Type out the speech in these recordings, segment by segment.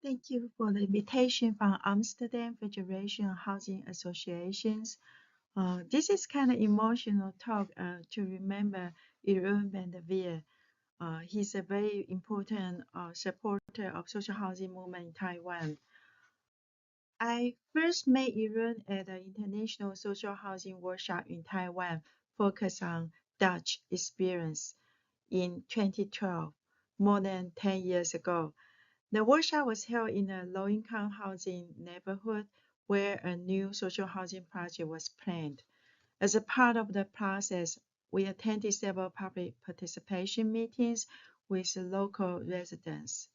Thank you for the invitation from Amsterdam Federation of Housing Associations. This is kind of emotional talk to remember Jeroen van der Veer. He's a very important supporter of social housing movement in Taiwan. I first met Jeroen at the International Social Housing Workshop in Taiwan, focused on Dutch experience in 2012, more than 10 years ago. The workshop was held in a low-income housing neighborhood where a new social housing project was planned. As a part of the process, we attended several public participation meetings with local residents.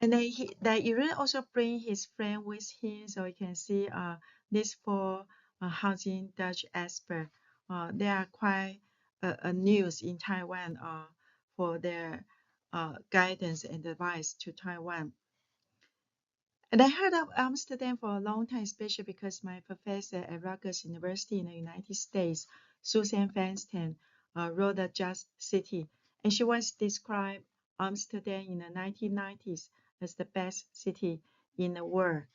And then Irene also bring his friend with him, so you can see these four housing Dutch experts. They are quite a news in Taiwan for their guidance and advice to Taiwan. And I heard of Amsterdam for a long time, especially because my professor at Rutgers University in the United States, Susan Feinstein, wrote The Just City, and she once described Amsterdam in the 1990s as the best city in the world.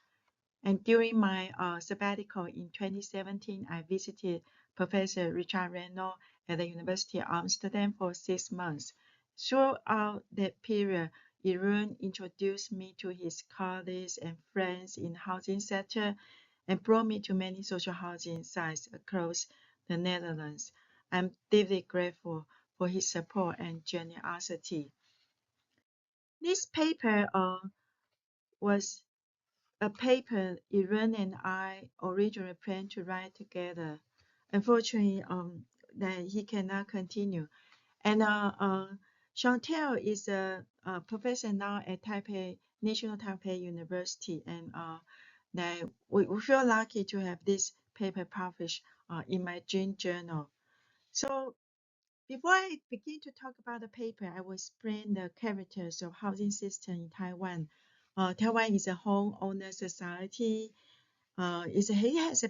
And during my sabbatical in 2017, I visited Professor Richard Renaud at the University of Amsterdam for 6 months. Throughout that period, Jeroen introduced me to his colleagues and friends in the housing sector and brought me to many social housing sites across the Netherlands. I'm deeply grateful for his support and generosity. This paper was a paper Jeroen and I originally planned to write together. Unfortunately, that he cannot continue. And Chantel is a professor now at National Taipei University, and that we feel lucky to have this paper published in my June journal. So before I begin to talk about the paper, I will explain the characters of housing system in Taiwan. Taiwan is a homeowner society. It has a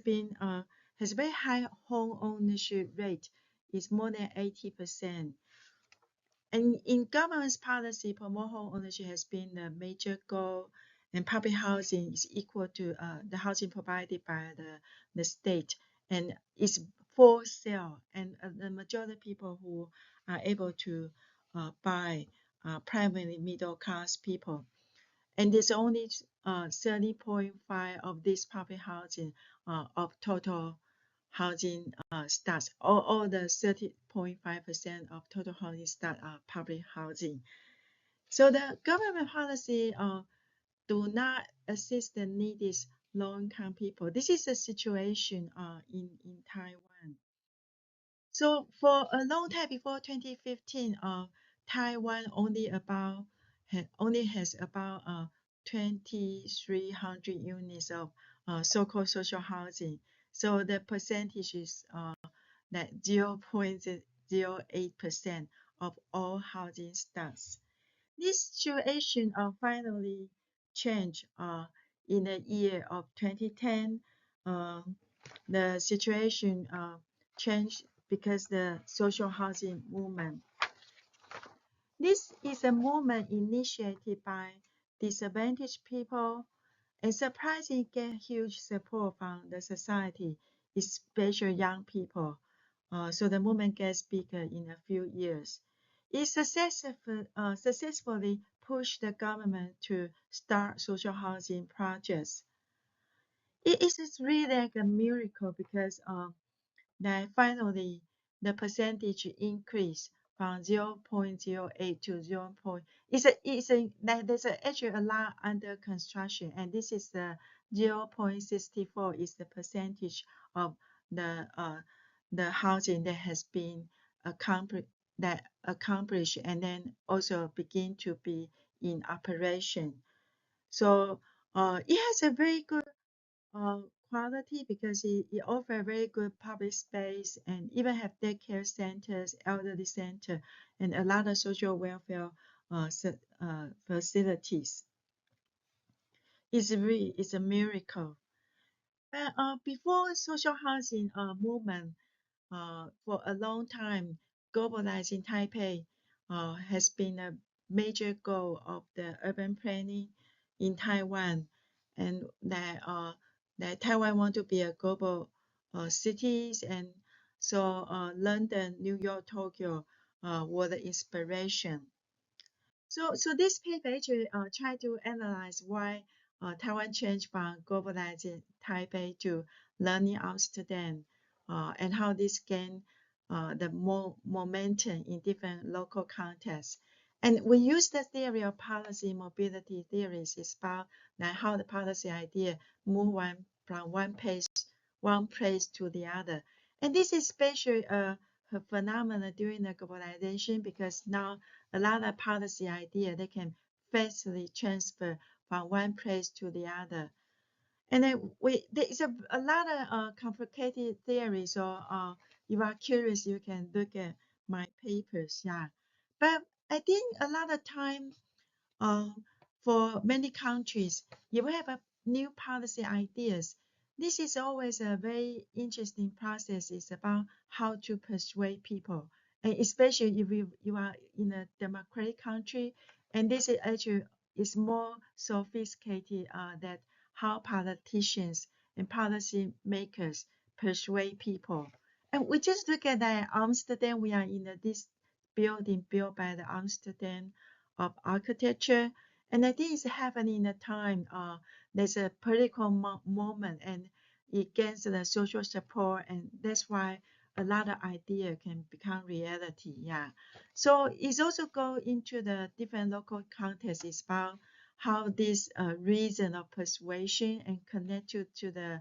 very high home ownership rate. It's more than 80%. And in government's policy, promote home ownership has been the major goal, and public housing is equal to the housing provided by the state, and it's for sale. And the majority of people who are able to buy primarily middle class people. And there's only 30.5 of this public housing of total housing starts. All the 30.5% of total housing start are public housing. So the government policy do not assist the needy low-income people. This is the situation in Taiwan. So for a long time before 2015, Taiwan only has about 2,300 units of so-called social housing. So the percentage is that 0.08% of all housing stocks. This situation finally changed in the year of 2010. The situation changed because the social housing movement. This is a movement initiated by disadvantaged people and surprisingly get huge support from the society, especially young people. So the movement gets bigger in a few years. It successfully pushed the government to start social housing projects. It is really like a miracle because that finally the percentage increased from 0.08 to 0. There's actually a lot under construction, and this is the 0.64 is the percentage of the housing that has been accomplished and then also begin to be in operation. So it has a very good quality because it offers very good public space and even have daycare centers, elderly center, and a lot of social welfare facilities. It's a miracle. But before social housing movement, for a long time, Globalizing Taipei has been a major goal of the urban planning in Taiwan, and that Taiwan want to be a global cities, and so London, New York, Tokyo were the inspiration. So this paper actually try to analyze why Taiwan changed from globalizing Taipei to learning Amsterdam, and how this gained the more momentum in different local contexts. And we use the theory of policy mobility theories. It's about like how the policy idea move from one place to the other. And this is especially a phenomenon during the globalization, because now a lot of policy idea they can fastly transfer from one place to the other. And then there is a lot of complicated theories. So if you are curious, you can look at my papers. Yeah, but I think a lot of time uh, for many countries, you have a new policy ideas. This is always a very interesting process. It's about how to persuade people, and especially if you are in a democratic country, and this is actually is more sophisticated that how politicians and policy makers persuade people. And we just look at that Amsterdam. We are in this building built by the Amsterdam of architecture. And I think it's happening in a time there's a political moment, and it gains the social support, and that's why a lot of idea can become reality. Yeah. So it's also go into the different local context. It's about how this reason of persuasion and connected to the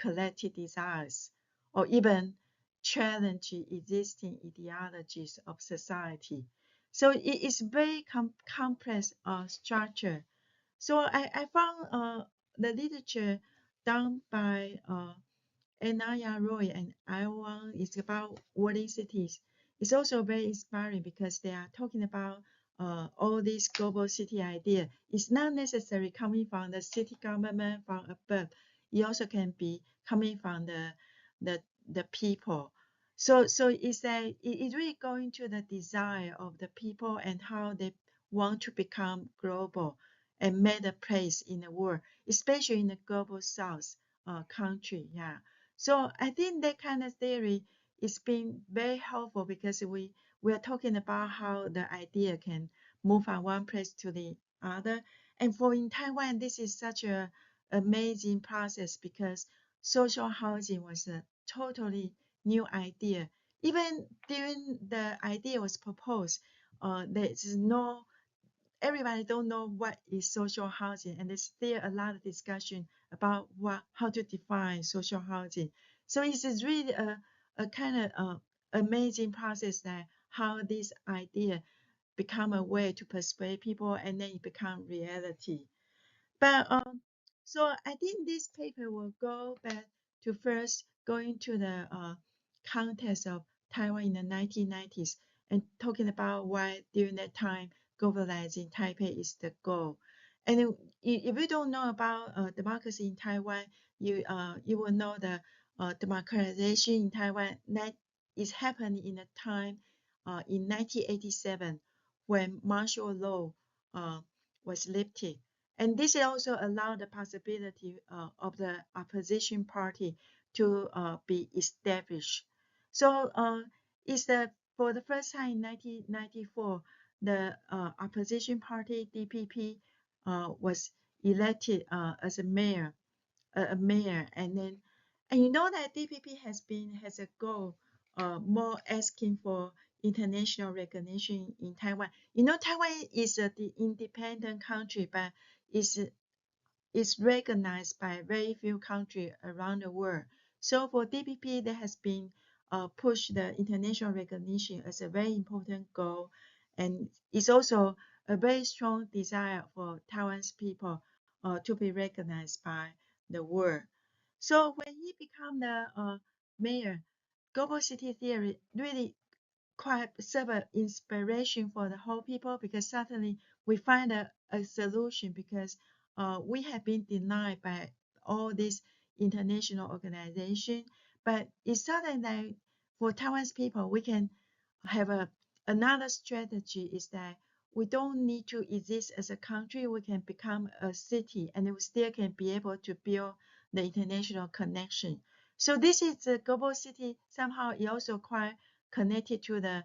collective desires, or even challenge existing ideologies of society. So it is very complex structure. So I found the literature done by Anaya Roy and Iwan is about worldly cities. It's also very inspiring because they are talking about all these global city idea. It's not necessarily coming from the city government from above. It also can be coming from the the people. So it's a it really going to the desire of the people and how they want to become global and make a place in the world, especially in the global south country. Yeah. So I think that kind of theory is being very helpful because we are talking about how the idea can move from one place to the other. And for in Taiwan, this is such a amazing process because social housing was a totally new idea. Even during the idea was proposed, there's no everybody don't know what is social housing, and there's still a lot of discussion about how to define social housing. So it's really a kind of amazing process that how this idea become a way to persuade people and then it become reality. But so I think this paper will go back to first going to the context of Taiwan in the 1990s and talking about why during that time globalizing Taipei is the goal. And if you don't know about democracy in Taiwan, you will know the democratization in Taiwan that is happening in a time in 1987 when martial law uh, was lifted, and this also allowed the possibility of the opposition party to be established. So it's the for the first time in 1994, the opposition party DPP was elected as a mayor, and then and you know that DPP has a goal more asking for international recognition in Taiwan. You know, Taiwan is the independent country, but is is recognized by very few countries around the world. So for DPP, there has been pushed the international recognition as a very important goal, and it's also a very strong desire for Taiwan's people to be recognized by the world. So when he became the mayor, global city theory really quite serve an inspiration for the whole people, because suddenly we find a solution, because we have been denied by all these international organizations, but it's sudden that for Taiwan's people we can have another strategy is that we don't need to exist as a country. We can become a city, and we still can be able to build the international connection. So this is the global city. Somehow it also quite connected to the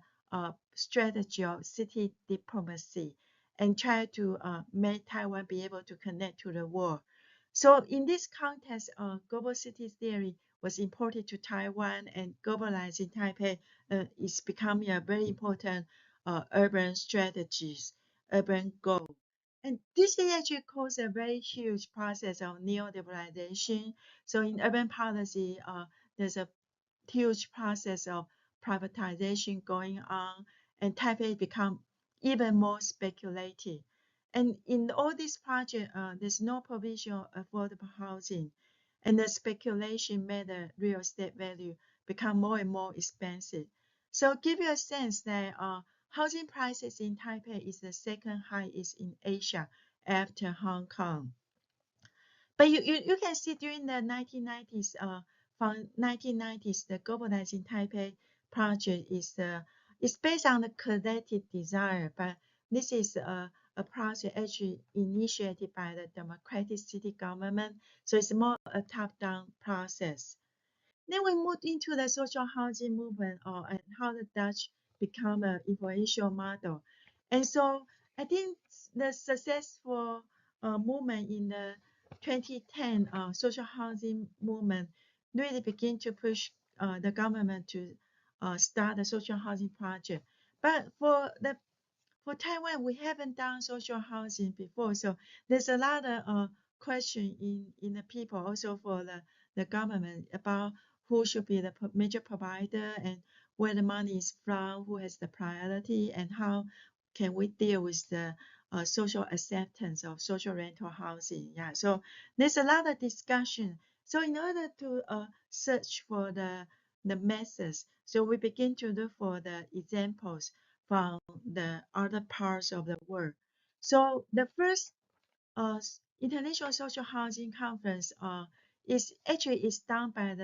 strategy of city diplomacy and try to make Taiwan be able to connect to the world. So in this context, global city theory was imported to Taiwan, and globalizing Taipei is becoming a very important urban strategies, urban goal. And this actually caused a very huge process of neoliberalization. So in urban policy, there's a huge process of privatization going on, and Taipei become even more speculative. And in all these projects, there's no provision of affordable housing, and the speculation made the real estate value become more and more expensive. So give you a sense that housing prices in Taipei is the second highest in Asia after Hong Kong. But you can see during the 1990s, from 1990s, the Globalizing Taipei project is based on the collective desire, but this is a project actually initiated by the democratic city government, so it's more a top-down process. Then we moved into the social housing movement, and how the Dutch become an influential model. And so I think the successful movement in the 2010 social housing movement really begin to push the government to start a social housing project. But for Taiwan, we haven't done social housing before, so there's a lot of question in the people, also for the government, about who should be the major provider and where the money is from, who has the priority, and how can we deal with the social acceptance of social rental housing. Yeah, so there's a lot of discussion. So in order to search for the methods, so we begin to look for the examples from the other parts of the world. So the first International Social Housing Conference is done by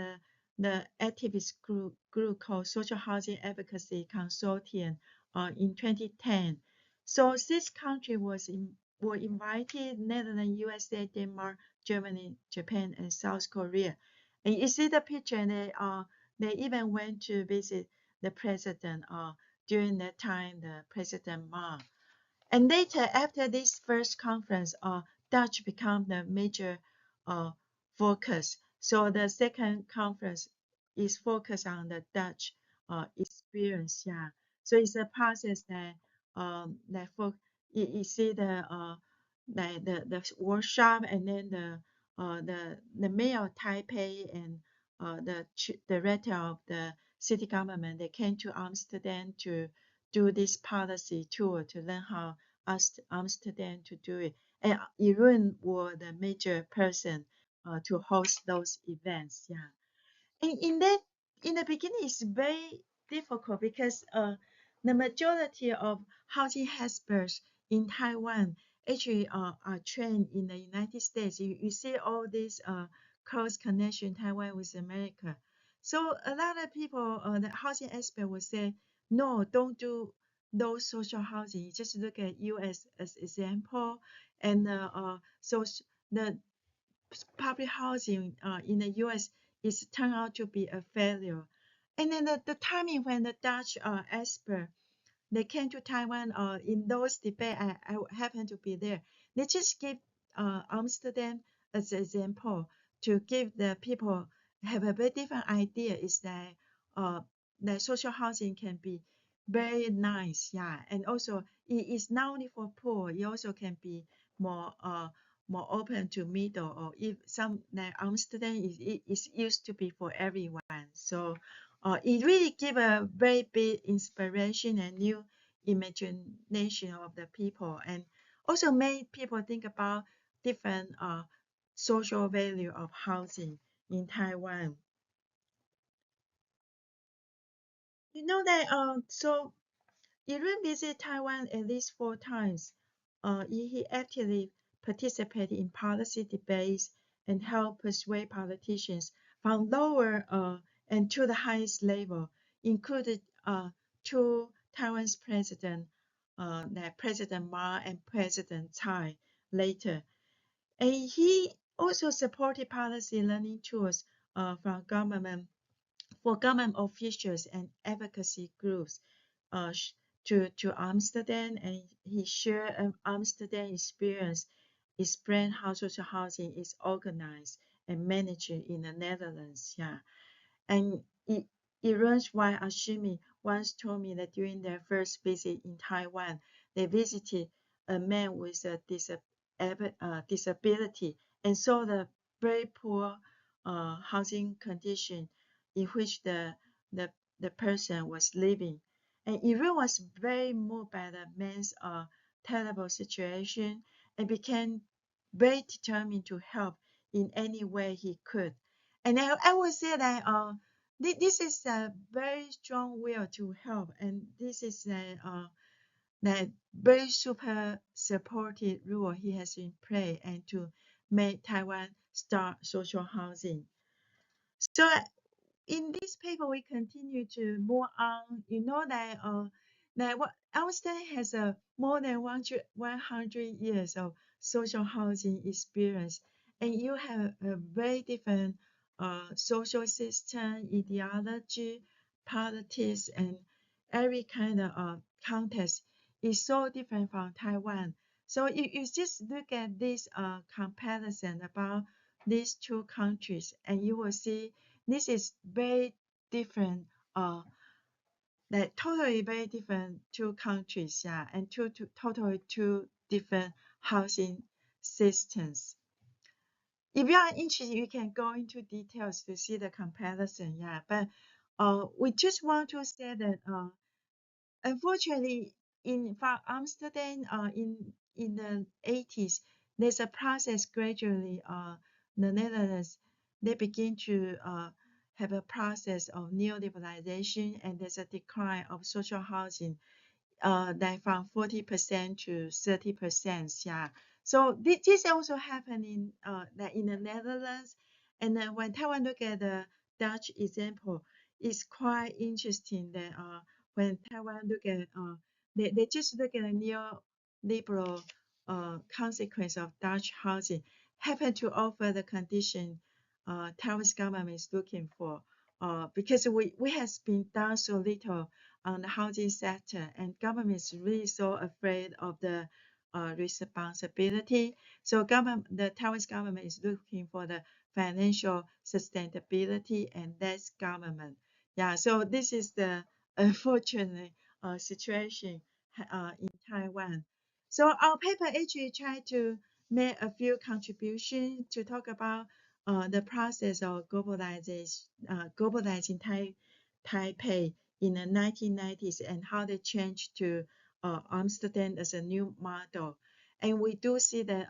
the activist group called Social Housing Advocacy Consortium in 2010. So six countries were invited: Netherlands, USA, Denmark, Germany, Japan, and South Korea. And you see the picture, and they even went to visit the president during that time, the President Ma. And later, after this first conference, Dutch become the major uh, focus. So the second conference is focused on the Dutch experience. Yeah. So it's a process that you see the workshop, and then the mayor of Taipei and the director of the city government, they came to Amsterdam to do this policy tour to learn how Amsterdam to do it. And Jeroen was the major person to host those events. Yeah. And in the beginning, it's very difficult because the majority of housing experts in Taiwan actually are trained in the United States. You see all this close connection Taiwan with America. So a lot of people, the housing expert will say, no, don't do those social housing. Just look at U.S. as example, and so the public housing in the U.S. is turned out to be a failure. And then the timing when the Dutch expert they came to Taiwan in those debates, I happened to be there. They just give Amsterdam as an example to give the people have a very different idea, is that the social housing can be very nice, yeah, and also it is not only for poor, it also can be more more open to middle, or if some like Amsterdam is used to be for everyone. So it really give a very big inspiration and new imagination of the people, and also made people think about different social value of housing in Taiwan. You know that so Jeroen visited Taiwan at least 4 times. He actively participated in policy debates and helped persuade politicians from lower and to the highest level, included to Taiwan's president that President Ma and President Tsai later. And he also supported policy learning tools from government for government officials and advocacy groups uh, to Amsterdam, and he shared an Amsterdam experience, explained how social housing is organized and managed in the Netherlands. Yeah, and Iran's wife Ashimi once told me that during their first visit in Taiwan, they visited a man with a disability and saw the very poor housing condition in which the, the person was living. And Iran was very moved by the man's terrible situation and became very determined to help in any way he could. And I would say that this is a very strong will to help, and this is that very super supported role he has in play and to make Taiwan start social housing. So in this paper, we continue to move on. You know that what Amsterdam has a more than 100 years of social housing experience, and you have a very different social system, ideology, politics, and every kind of context is so different from Taiwan. So you just look at this comparison about these two countries, and you will see this is very different, like totally very different two countries, yeah, and totally two different housing systems. If you are interested, you can go into details to see the comparison, yeah. But we just want to say that unfortunately, in for Amsterdam, in the 80s, there's a process gradually. The Netherlands they begin to have a process of neoliberalization, and there's a decline of social housing like from 40% to 30%. Yeah. So this also happened in like in the Netherlands. And then when Taiwan look at the Dutch example, it's quite interesting that when Taiwan look at they just look at a neoliberal consequence of Dutch housing, happen to offer the condition Taiwan's government is looking for. Because we has been done so little on the housing sector, and government is really so afraid of the responsibility. So the Taiwanese government is looking for the financial sustainability, and that's government. Yeah, so this is the unfortunate situation in Taiwan. So our paper actually tried to make a few contributions to talk about the process of globalizing Taipei in the 1990s and how they changed to Amsterdam as a new model. And we do see that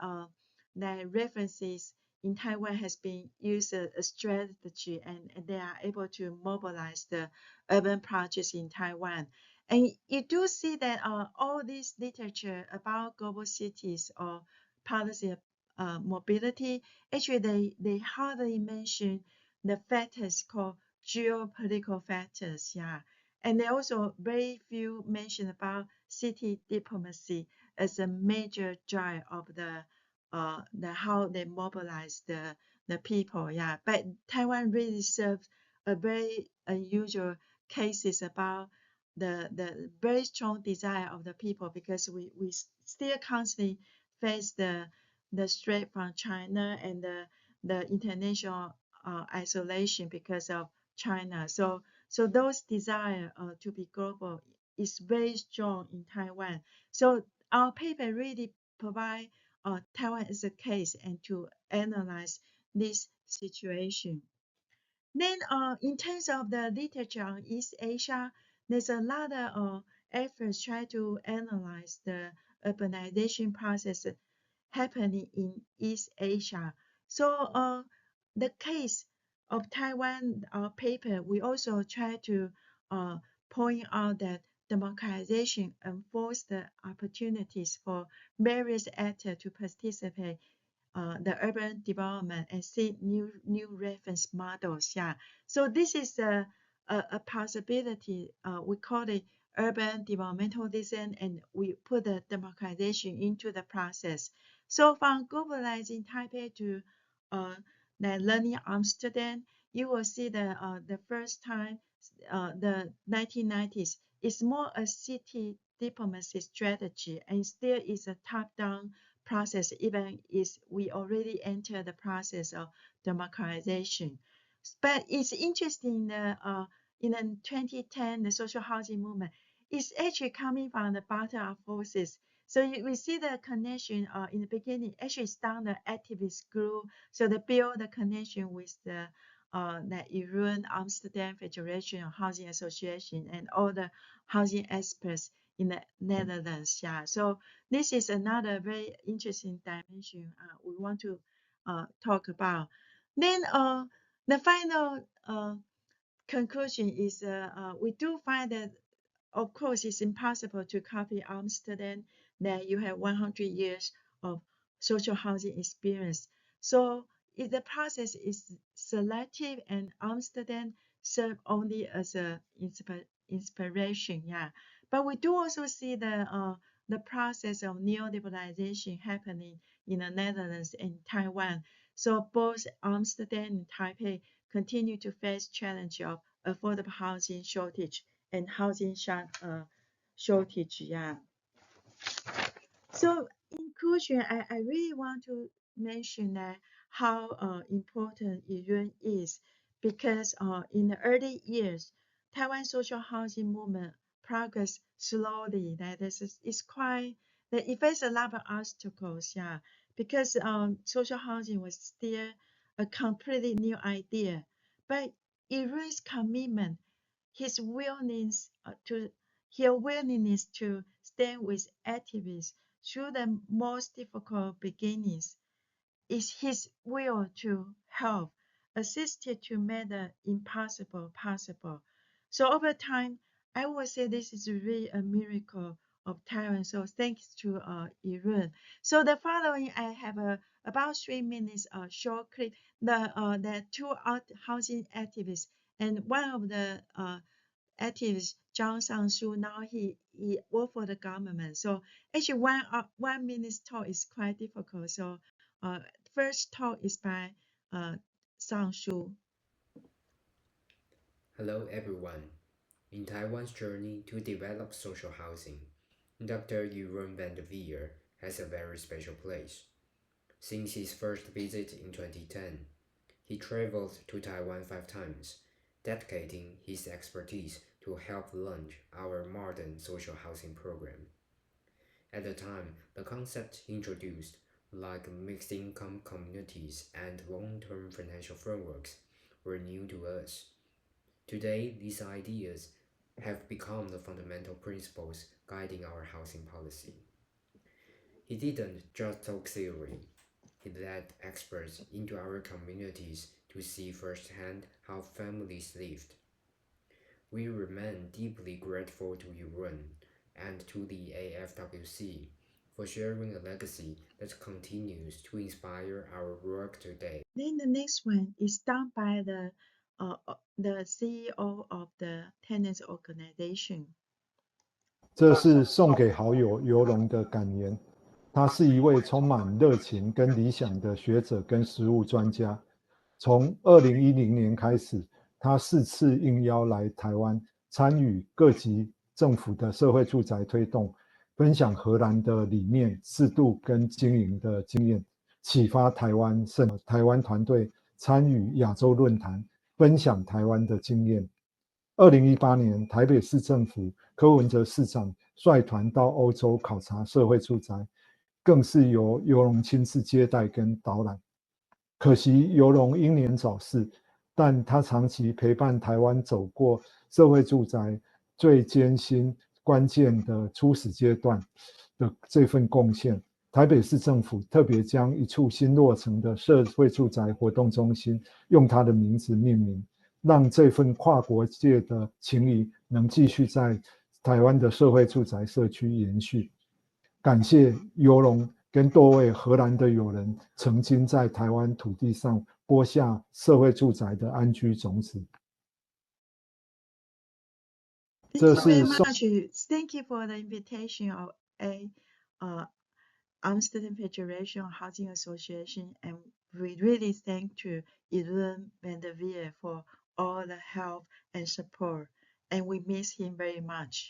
that references in Taiwan has been used as a strategy, and they are able to mobilize the urban projects in Taiwan. And you do see that all this literature about global cities or policy mobility, actually they hardly mention the factors called geopolitical factors. Yeah. And they also very few mention about city diplomacy as a major drive of the how they mobilize the people. Yeah. But Taiwan really serves a very unusual cases about the very strong desire of the people, because we still constantly face the threat from China and the international isolation because of China. So those desire to be global is very strong in Taiwan. So our paper really provide Taiwan as a case and to analyze this situation. Then, in terms of the literature on East Asia, there's a lot of efforts try to analyze the urbanization process happening in East Asia. So, the case of Taiwan paper, we also try to point out that democratization enforces the opportunities for various actors to participate the urban development and see new reference models. Yeah. So this is a possibility. We call it urban developmental design, and we put the democratization into the process. So from globalizing Taipei to the Learning Amsterdam, you will see the first time the 1990s is more a city diplomacy strategy and still is a top-down process, even is we already enter the process of democratization. But it's interesting in the 2010 the social housing movement is actually coming from the bottom-up forces. So we see the connection in the beginning. Actually, it's down the activist group. So they build the connection with the Jeroen Amsterdam Federation of Housing Association and all the housing experts in the Netherlands. Yeah. So this is another very interesting dimension we want to talk about. Then the final conclusion is we do find that, of course, it's impossible to copy Amsterdam, that you have 100 years of social housing experience. So if the process is selective and Amsterdam serve only as a inspiration, yeah. But we do also see the process of neoliberalization happening in the Netherlands and Taiwan. So both Amsterdam and Taipei continue to face challenge of affordable housing shortage and housing shortage. Yeah. So in conclusion, I really want to mention that how important Yi-Ling is, because in the early years, Taiwan social housing movement progressed slowly. That is quite that it faced a lot of obstacles. Yeah, because social housing was still a completely new idea, but Yi-Ling's commitment, his willingness to stand with activists through the most difficult beginnings is his will to help, assisted to make the impossible possible. So over time, I would say this is really a miracle of Taiwan. So thanks to Jeroen. So the following, I have about 3 minutes short clip. The two housing activists and one of the activist Zhang Sangshu. Now he worked for the government. So actually 1 minute talk is quite difficult. So first talk is by Sangshu. Hello everyone. In Taiwan's journey to develop social housing, Dr. Jeroen van der Veer has a very special place. Since his first visit in 2010, he traveled to Taiwan 5 times, dedicating his expertise to help launch our modern social housing program. At the time, the concepts introduced, like mixed income communities and long-term financial frameworks, were new to us. Today, these ideas have become the fundamental principles guiding our housing policy. He didn't just talk theory, he led experts into our communities to see firsthand how families lived. We remain deeply grateful to Yuan and to the AFWC for sharing a legacy that continues to inspire our work today. Then the next one is done by the CEO of the tenants organization. 这是送给好友尤龙的感言。他是一位充满热情跟理想的学者跟实务专家。从2010年开始，他4次应邀来台湾，参与各级政府的社会住宅推动，分享荷兰的理念、制度跟经营的经验，启发台湾团队参与亚洲论坛，分享台湾的经验。2018年，台北市政府柯文哲市长率团到欧洲考察社会住宅，更是由尤龙亲自接待跟导览。可惜尤龙英年早逝，但他长期陪伴台湾走过社会住宅最艰辛、关键的初始阶段的这份贡献。台北市政府特别将一处新落成的社会住宅活动中心用他的名字命名，让这份跨国界的情谊能继续在台湾的社会住宅社区延续。感谢尤龙跟多位荷兰的友人曾经在台湾土地上播下社会住宅的安居种子。Thank 这 you very 是宋 much. Thank you for the invitation of a Amsterdam Federation Housing Association, and we really thank to Jeroen van der Veer for all the help and support, and we miss him very much.